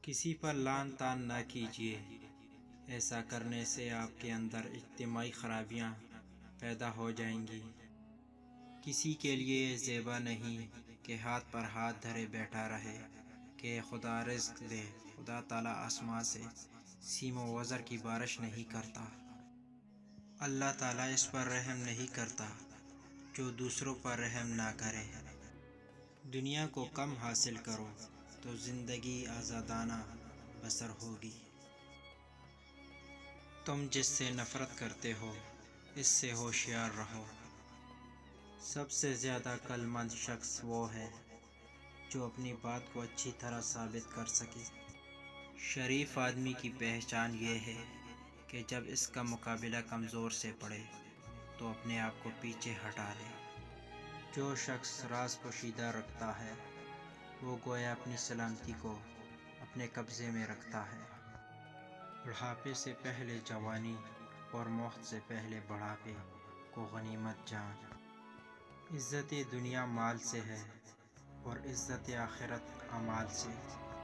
کسی پر لان تان نہ کیجیے، ایسا کرنے سے آپ کے اندر اجتماعی خرابیاں پیدا ہو جائیں گی۔ کسی کے لیے یہ زیبا نہیں کہ ہاتھ پر ہاتھ دھرے بیٹھا رہے کہ خدا رزق دے۔ خدا تعالیٰ آسمان سے سیم و وزر کی بارش نہیں کرتا۔ اللہ تعالیٰ اس پر رحم نہیں کرتا جو دوسروں پر رحم نہ کرے۔ دنیا کو کم حاصل کرو تو زندگی آزادانہ بسر ہوگی۔ تم جس سے نفرت کرتے ہو اس سے ہوشیار رہو۔ سب سے زیادہ عقل مند شخص وہ ہے جو اپنی بات کو اچھی طرح ثابت کر سکے۔ شریف آدمی کی پہچان یہ ہے کہ جب اس کا مقابلہ کمزور سے پڑے تو اپنے آپ کو پیچھے ہٹا لے۔ جو شخص راز پوشیدہ رکھتا ہے وہ گویا اپنی سلامتی کو اپنے قبضے میں رکھتا ہے۔ بڑھاپے سے پہلے جوانی اور موت سے پہلے بڑھاپے کو غنیمت جان۔ عزت دنیا مال سے ہے اور عزت آخرت اعمال سے۔